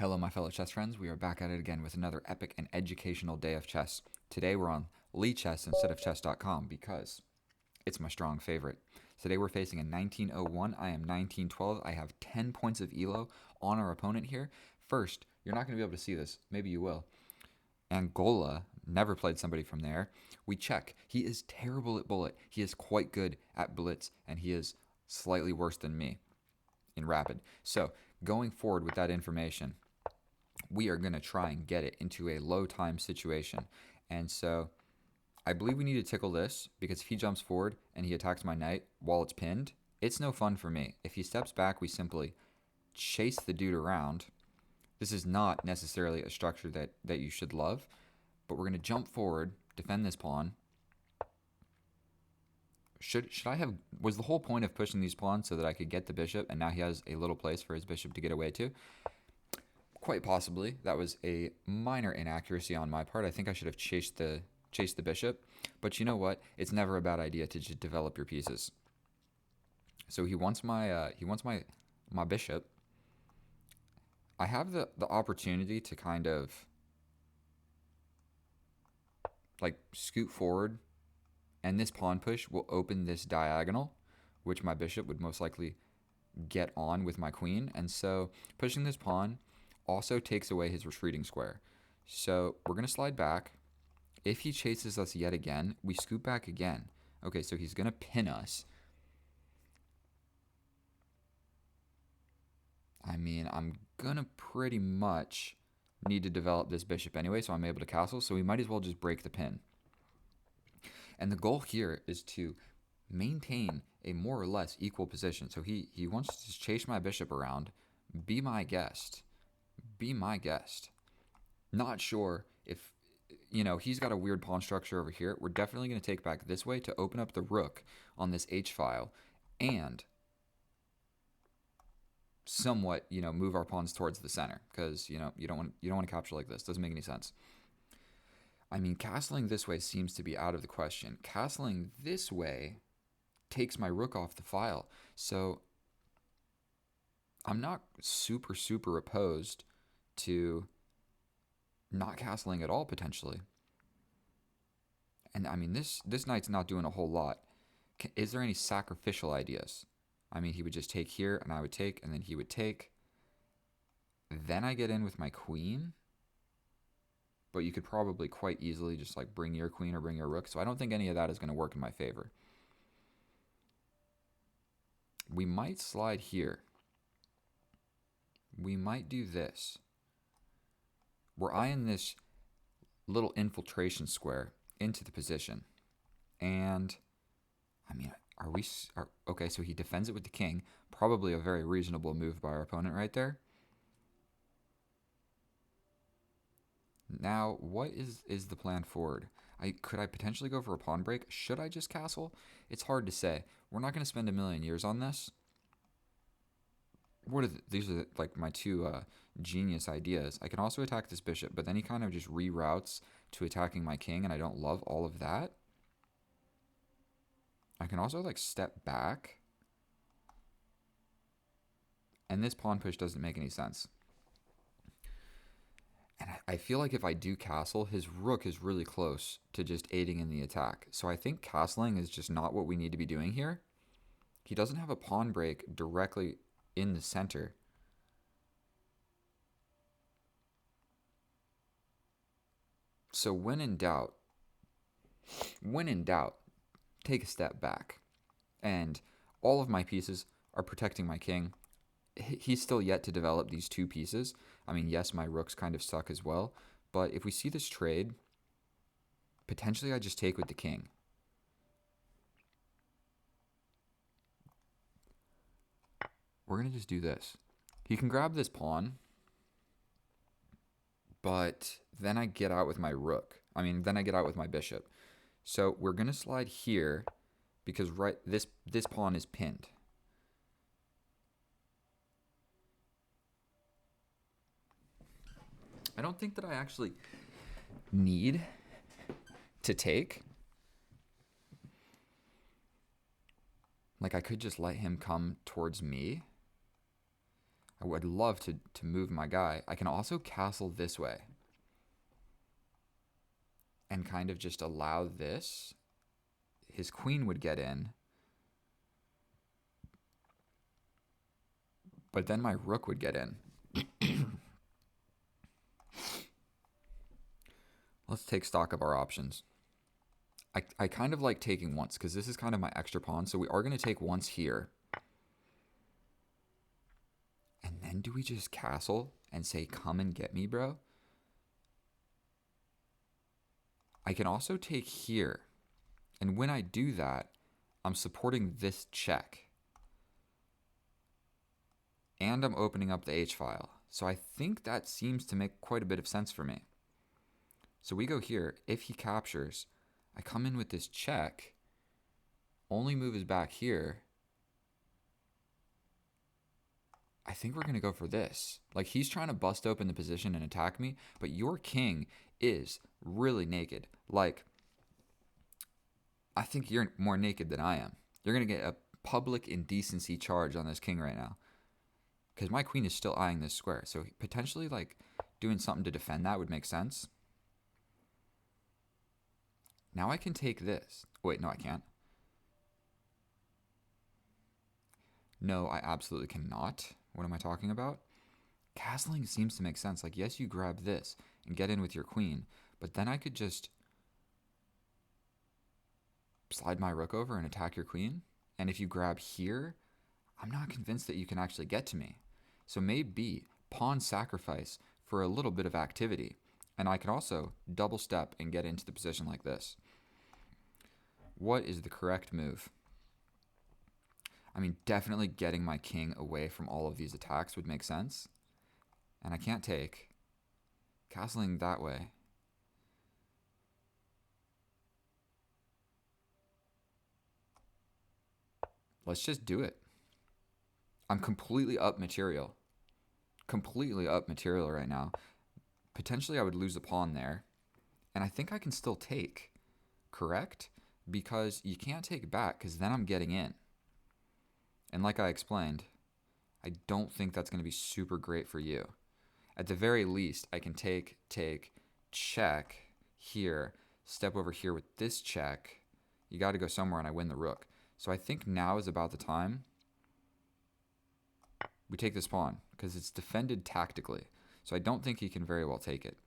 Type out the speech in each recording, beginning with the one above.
Hello, my fellow chess friends. We are back at it again with another epic and educational day of chess. Today we're on Lichess instead of chess.com because it's my strong favorite. Today we're facing a 1901. I am 1912. I have 10 points of elo on our opponent here. First, you're not going to be able to see this. Maybe you will. Angola never played somebody from there. We check. He is terrible at bullet. He is quite good at blitz, and he is slightly worse than me in rapid. So, going forward with that information, we are going to try and get it into a low time situation. And so I believe we need to tickle this because if he jumps forward and he attacks my knight while it's pinned, it's no fun for me. If he steps back, we simply chase the dude around. This is not necessarily a structure that you should love, but we're going to jump forward, defend this pawn. Should I have... Was the whole point of pushing these pawns so that I could get the bishop, and now he has a little place for his bishop to get away to? Quite possibly. That was a minor inaccuracy on my part. I think I should have chased the bishop. But you know what? It's never a bad idea to just develop your pieces. So he wants my bishop. I have the opportunity to kind of like scoot forward, and this pawn push will open this diagonal, which my bishop would most likely get on with my queen. And so pushing this pawn also takes away his retreating square. So we're going to slide back. If he chases us yet again, we scoot back again. Okay, so he's going to pin us. I mean, I'm going to pretty much need to develop this bishop anyway, so I'm able to castle. So we might as well just break the pin. And the goal here is to maintain a more or less equal position. So he wants to just chase my bishop around. Be my guest. Be my guest. Not sure if, he's got a weird pawn structure over here. We're definitely going to take back this way to open up the rook on this H file and somewhat, move our pawns towards the center because, you don't want to capture like this. Doesn't make any sense. I mean, castling this way seems to be out of the question. Castling this way takes my rook off the file. So I'm not super, super opposed to not castling at all, potentially. And I mean, this knight's not doing a whole lot. Is there any sacrificial ideas? I mean, he would just take here, and I would take, and then he would take. Then I get in with my queen. But you could probably quite easily just like bring your queen or bring your rook. So I don't think any of that is going to work in my favor. We might slide here. We might do this. We're eyeing this little infiltration square into the position. And, I mean, okay, so he defends it with the king. Probably a very reasonable move by our opponent right there. Now, what is the plan forward? Could I potentially go for a pawn break? Should I just castle? It's hard to say. We're not going to spend a million years on this. These are like my two genius ideas. I can also attack this bishop, but then he kind of just reroutes to attacking my king, and I don't love all of that. I can also like step back. And this pawn push doesn't make any sense. And I feel like if I do castle, his rook is really close to just aiding in the attack. So I think castling is just not what we need to be doing here. He doesn't have a pawn break directly in the center. So when in doubt, take a step back. And all of my pieces are protecting my king. He's still yet to develop these two pieces. I mean, yes, my rooks kind of suck as well. But if we see this trade, potentially I just take with the king. We're going to just do this. He can grab this pawn. But then I get out with my rook. Then I get out with my bishop. So we're going to slide here because this pawn is pinned. I don't think that I actually need to take. Like, I could just let him come towards me. I would love to move my guy. I can also castle this way and kind of just allow this. His queen would get in, but then my rook would get in. Let's take stock of our options. I kind of like taking once because this is kind of my extra pawn. So we are going to take once here. And then do we just castle and say, come and get me, bro? I can also take here. And when I do that, I'm supporting this check. And I'm opening up the H file. So I think that seems to make quite a bit of sense for me. So we go here. If he captures, I come in with this check. Only move is back here. I think we're going to go for this. Like, he's trying to bust open the position and attack me, but your king is really naked. Like, I think you're more naked than I am. You're going to get a public indecency charge on this king right now. Because my queen is still eyeing this square. So potentially, like, doing something to defend that would make sense. Now I can take this. Wait, no, I can't. No, I absolutely cannot. What am I talking about? Castling seems to make sense. Like, yes, you grab this and get in with your queen, but then I could just slide my rook over and attack your queen. And if you grab here, I'm not convinced that you can actually get to me. So maybe pawn sacrifice for a little bit of activity. And I can also double step and get into the position like this. What is the correct move? I mean, definitely getting my king away from all of these attacks would make sense. And I can't take. Castling that way. Let's just do it. I'm completely up material. Completely up material right now. Potentially I would lose a pawn there. And I think I can still take. Correct? Because you can't take back because then I'm getting in. And like I explained, I don't think that's going to be super great for you. At the very least, I can take, check here, step over here with this check. You got to go somewhere and I win the rook. So I think now is about the time we take this pawn because it's defended tactically. So I don't think he can very well take it.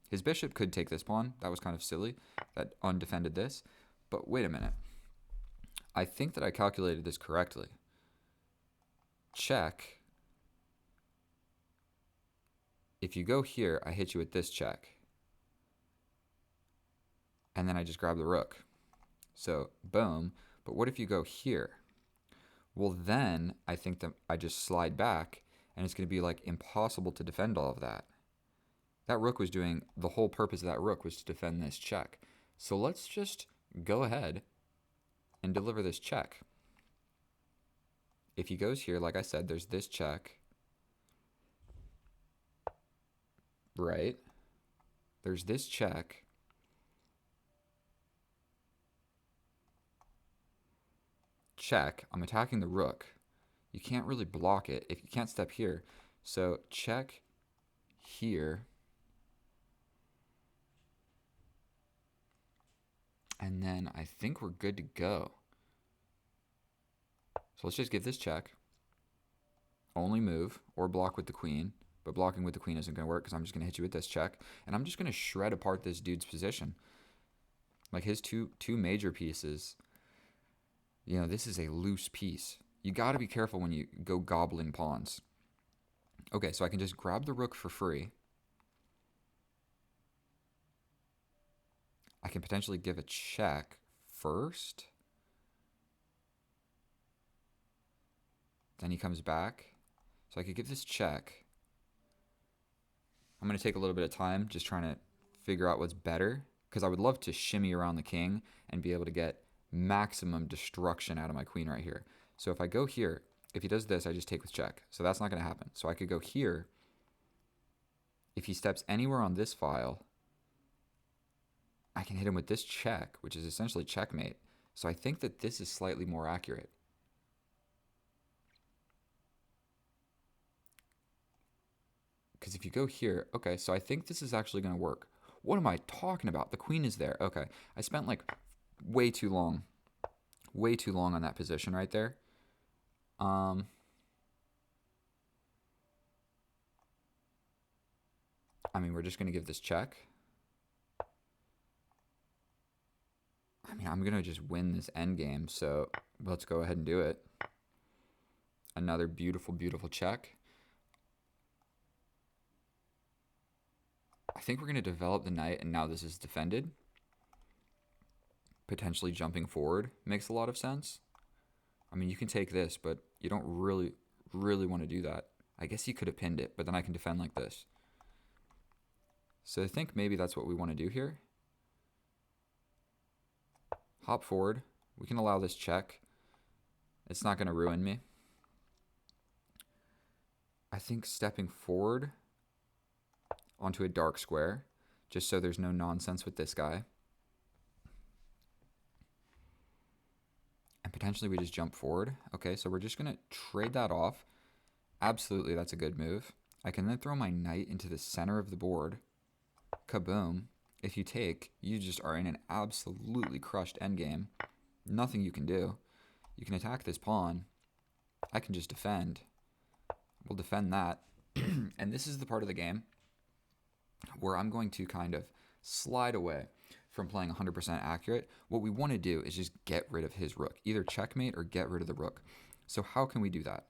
His bishop could take this pawn. That was kind of silly. That undefended this. But wait a minute. I think that I calculated this correctly. Check. If you go here, I hit you with this check. And then I just grab the rook. So, boom. But what if you go here? Well, then I think that I just slide back, and it's going to be like impossible to defend all of that. That rook was doing, the whole purpose of that rook was to defend this check. So let's just go ahead and deliver this check. If he goes here, like I said, there's this check. Right? There's this check. Check. I'm attacking the rook. You can't really block it if you can't step here. So check here. And then I think we're good to go. So let's just give this check. Only move or block with the queen. But blocking with the queen isn't going to work because I'm just going to hit you with this check. And I'm just going to shred apart this dude's position. Like his two major pieces. You know, this is a loose piece. You got to be careful when you go gobbling pawns. Okay, so I can just grab the rook for free. I can potentially give a check first. Then he comes back. So I could give this check. I'm going to take a little bit of time just trying to figure out what's better. Because I would love to shimmy around the king and be able to get maximum destruction out of my queen right here. So if I go here, if he does this, I just take with check. So that's not going to happen. So I could go here. If he steps anywhere on this file, I can hit him with this check, which is essentially checkmate. So I think that this is slightly more accurate. Because if you go here, okay, so I think this is actually going to work. What am I talking about? The queen is there. Okay, I spent like way too long on that position right there. I mean, we're just going to give this check. I mean, I'm going to just win this endgame, so let's go ahead and do it. Another beautiful, beautiful check. I think we're going to develop the knight, and now this is defended. Potentially jumping forward makes a lot of sense. I mean, you can take this, but you don't really want to do that. I guess you could have pinned it, but then I can defend like this. So I think maybe that's what we want to do here. Hop forward. We can allow this check. It's not going to ruin me. I think stepping forward onto a dark square, just so there's no nonsense with this guy. And potentially we just jump forward. Okay, so we're just going to trade that off. Absolutely, that's a good move. I can then throw my knight into the center of the board. Kaboom. If you take, you just are in an absolutely crushed endgame. Nothing you can do. You can attack this pawn. I can just defend. We'll defend that. And this is the part of the game where I'm going to kind of slide away from playing 100% accurate. What we want to do is just get rid of his rook. Either checkmate or get rid of the rook. So how can we do that?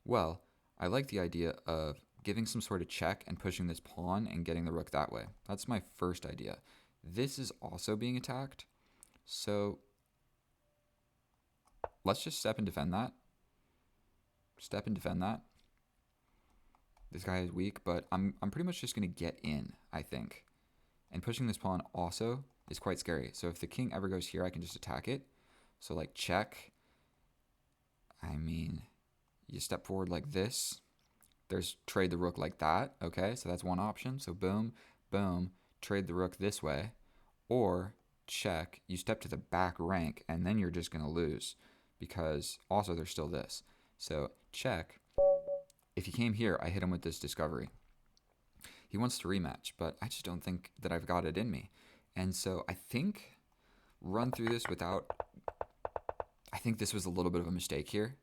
Well, I like the idea of giving some sort of check and pushing this pawn and getting the rook that way. That's my first idea. This is also being attacked. So let's just step and defend that. Step and defend that. This guy is weak, but I'm pretty much just going to get in, I think. And pushing this pawn also is quite scary. So if the king ever goes here, I can just attack it. So like check. I mean, you step forward like this. There's trade the rook like that. Okay, so that's one option. So boom, boom, trade the rook this way. Or check, you step to the back rank, and then you're just going to lose. Because also there's still this. So check. If he came here, I hit him with this discovery. He wants to rematch, but I just don't think that I've got it in me. And so I think run through this without... I think this was a little bit of a mistake here.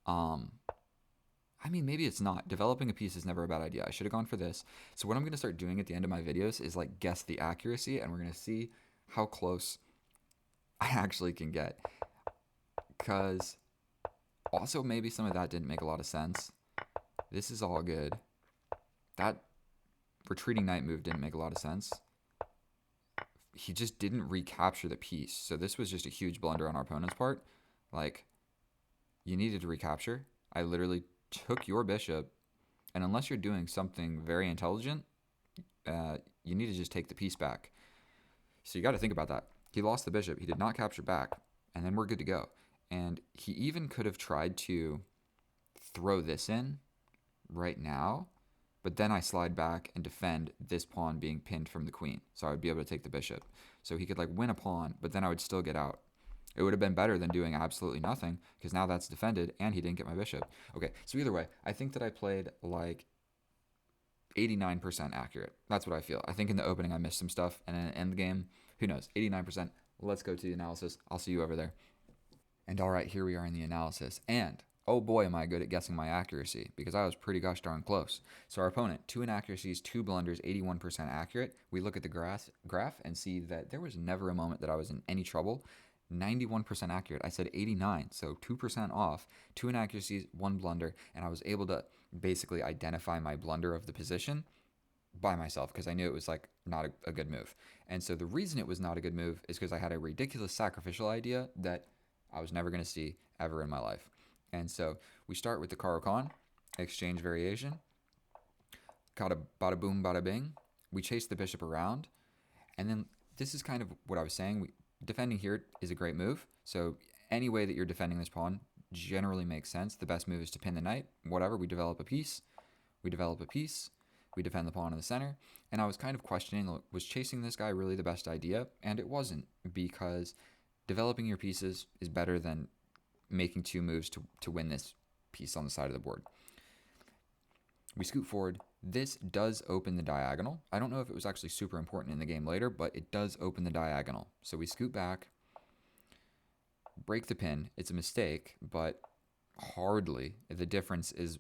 I mean, maybe it's not. Developing a piece is never a bad idea. I should have gone for this. So what I'm going to start doing at the end of my videos is like guess the accuracy, and we're going to see how close I actually can get. Because also maybe some of that didn't make a lot of sense. This is all good. That retreating knight move didn't make a lot of sense. He just didn't recapture the piece. So this was just a huge blunder on our opponent's part. Like, you needed to recapture. I literally took your bishop, and unless you're doing something very intelligent, you need to just take the piece back. So you got to think about that. He lost the bishop. He did not capture back, and then we're good to go. And he even could have tried to throw this in right now, but then I slide back and defend this pawn being pinned from the queen, so I would be able to take the bishop. So he could like win a pawn, but then I would still get out. It would have been better than doing absolutely nothing, because now that's defended, and he didn't get my bishop. Okay, so either way, I think that I played like 89% accurate. That's what I feel. I think in the opening I missed some stuff, and in the end game, who knows, 89%. Let's go to the analysis. I'll see you over there. And all right, here we are in the analysis. And oh boy, am I good at guessing my accuracy, because I was pretty gosh darn close. So our opponent, 2 inaccuracies, 2 blunders, 81% accurate. We look at the graph and see that there was never a moment that I was in any trouble. 91% accurate. I said 89, so 2% off, 2 inaccuracies, 1 blunder, and I was able to basically identify my blunder of the position by myself, because I knew it was like not a good move. And so the reason it was not a good move is because I had a ridiculous sacrificial idea that I was never going to see ever in my life. And so we start with the Caro-Kann, exchange variation. Got a bada boom, bada bing. We chase the bishop around. And then this is kind of what I was saying. Defending here is a great move. So any way that you're defending this pawn generally makes sense. The best move is to pin the knight. Whatever, we develop a piece. We develop a piece. We defend the pawn in the center. And I was kind of questioning, was chasing this guy really the best idea? And it wasn't, because developing your pieces is better than making 2 moves to win this piece on the side of the board. We scoot forward. This does open the diagonal. I don't know if it was actually super important in the game later, but it does open the diagonal. So we scoot back, break the pin. It's a mistake, but hardly. The difference is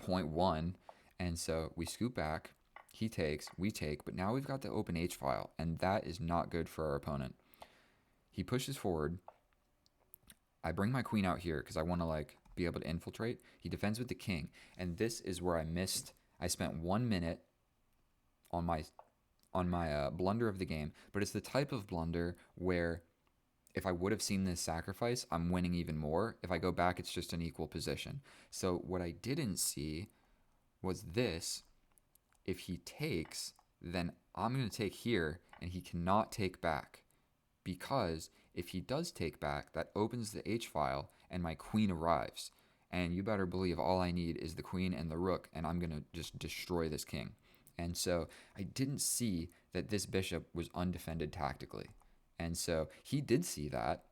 0.1. And so we scoot back. He takes, we take, but now we've got the open H file, and that is not good for our opponent. He pushes forward. I bring my queen out here because I want to like be able to infiltrate. He defends with the king, and this is where I missed. I spent 1 minute on my blunder of the game, but it's the type of blunder where if I would have seen this sacrifice, I'm winning even more. If I go back, it's just an equal position. So what I didn't see was this. If he takes, then I'm going to take here, and he cannot take back. Because if he does take back, that opens the H file, and my queen arrives. And you better believe all I need is the queen and the rook, and I'm going to just destroy this king. And so I didn't see that this bishop was undefended tactically. And so he did see that.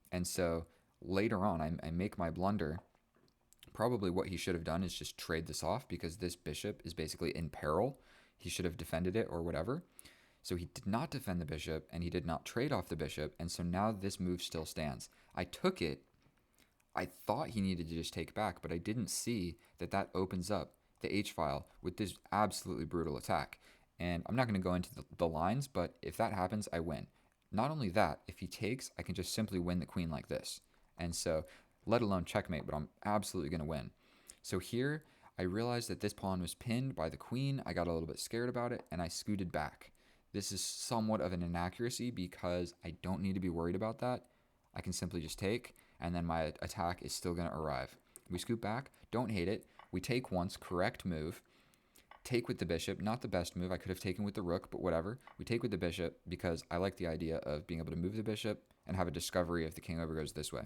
And so later on, I make my blunder. Probably what he should have done is just trade this off because this bishop is basically in peril. He should have defended it or whatever. So he did not defend the bishop, and he did not trade off the bishop, and so now this move still stands. I took it. I thought he needed to just take back, but I didn't see that that opens up the H file with this absolutely brutal attack. And I'm not going to go into the lines, but if that happens, I win. Not only that, if he takes, I can just simply win the queen like this. And so, let alone checkmate, but I'm absolutely going to win. So here, I realized that this pawn was pinned by the queen. I got a little bit scared about it, and I scooted back. This is somewhat of an inaccuracy because I don't need to be worried about that. I can simply just take, and then my attack is still going to arrive. We scoot back, don't hate it. We take once, correct move. Take with the bishop, not the best move. I could have taken with the rook, but whatever. We take with the bishop because I like the idea of being able to move the bishop and have a discovery if the king over goes this way.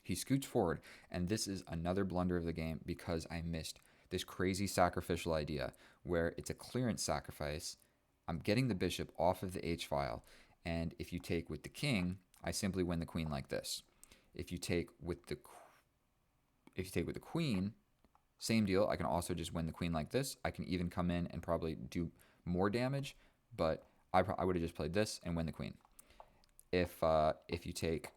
He scoots forward, and this is another blunder of the game because I missed this crazy sacrificial idea where it's a clearance sacrifice. I'm getting the bishop off of the H file, and if you take with the king, I simply win the queen like this. If you take with the queen, same deal. I can also just win the queen like this. I can even come in and probably do more damage, but I would have just played this and win the queen. If you take,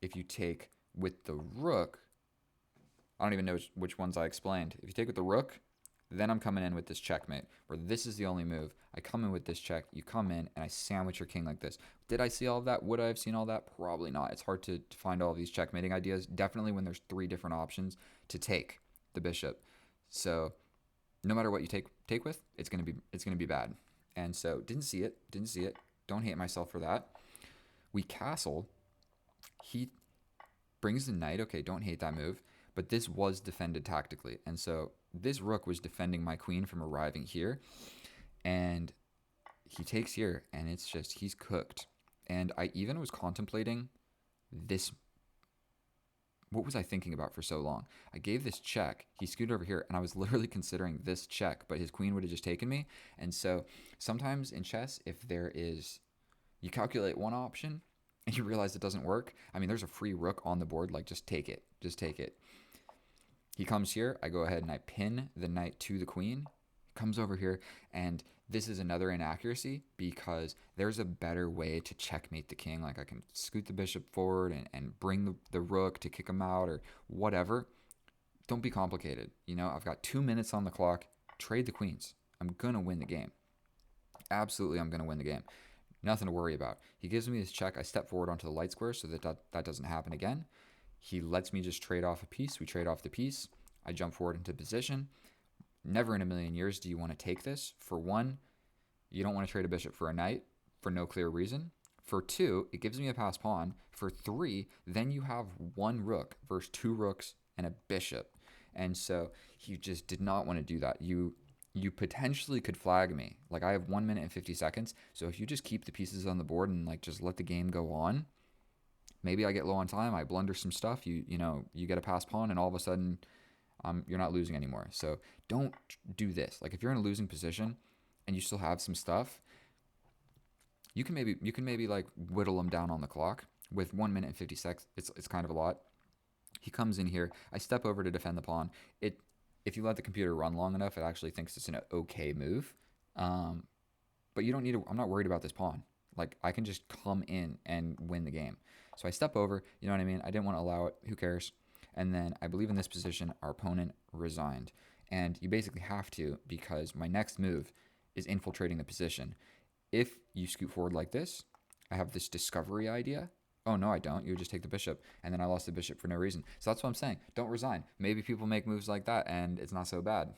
if you take with the rook, I don't even know which ones I explained. If you take with the rook, then I'm coming in with this checkmate, where this is the only move. I come in with this check, you come in, and I sandwich your king like this. Did I see all of that? Would I have seen all that? Probably not. It's hard to find all of these checkmating ideas, definitely when there's 3 different options to take the bishop. So no matter what you take with, it's gonna be bad. And so didn't see it. Don't hate myself for that. We castle. He brings the knight. Okay, don't hate that move. But this was defended tactically. And so this rook was defending my queen from arriving here. And he takes here, and it's just, he's cooked. And I even was contemplating this. What was I thinking about for so long? I gave this check. He scooted over here, and I was literally considering this check, but his queen would have just taken me. And so sometimes in chess, if there is, you calculate one option, and you realize it doesn't work. I mean, there's a free rook on the board. Like, just take it. Just take it. He comes here. I go ahead and I pin the knight to the queen. He comes over here, and this is another inaccuracy because there's a better way to checkmate the king. Like, I can scoot the bishop forward and bring the rook to kick him out or whatever. Don't be complicated. You know, I've got 2 minutes on the clock. Trade the queens. I'm going to win the game. Absolutely, I'm going to win the game. Nothing to worry about. He gives me this check. I step forward onto the light square so that doesn't happen again. He lets me just trade off a piece. We trade off the piece. I jump forward into position. Never in a million years do you want to take this. For one, you don't want to trade a bishop for a knight for no clear reason. For 2, it gives me a passed pawn. For 3, then you have 1 rook versus 2 rooks and a bishop. And so he just did not want to do that. You potentially could flag me. Like, I have 1 minute and 50 seconds. So if you just keep the pieces on the board and like just let the game go on, maybe I get low on time. I blunder some stuff. You get a passed pawn, and all of a sudden, you're not losing anymore. So don't do this. Like, if you're in a losing position and you still have some stuff, you can maybe like whittle them down on the clock with 1 minute and 50 seconds. It's kind of a lot. He comes in here. I step over to defend the pawn. If you let the computer run long enough, it actually thinks it's an okay move. But you don't need to. I'm not worried about this pawn. Like, I can just come in and win the game. So I step over. You know what I mean? I didn't want to allow it. Who cares? And then I believe in this position, our opponent resigned. And you basically have to, because my next move is infiltrating the position. If you scoot forward like this, I have this discovery idea. Oh, no, I don't. You would just take the bishop. And then I lost the bishop for no reason. So that's what I'm saying. Don't resign. Maybe people make moves like that, and it's not so bad.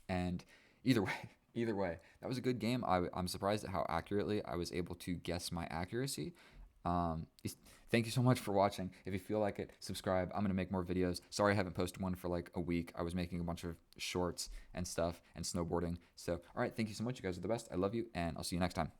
And either way, either way, that was a good game. I'm surprised at how accurately I was able to guess my accuracy. Um, Thank you so much for watching. If you feel like it, subscribe. I'm going to make more videos. Sorry I haven't posted one for like a week. I was making a bunch of shorts and stuff and snowboarding. So, all right, thank you so much. You guys are the best. I love you, and I'll see you next time.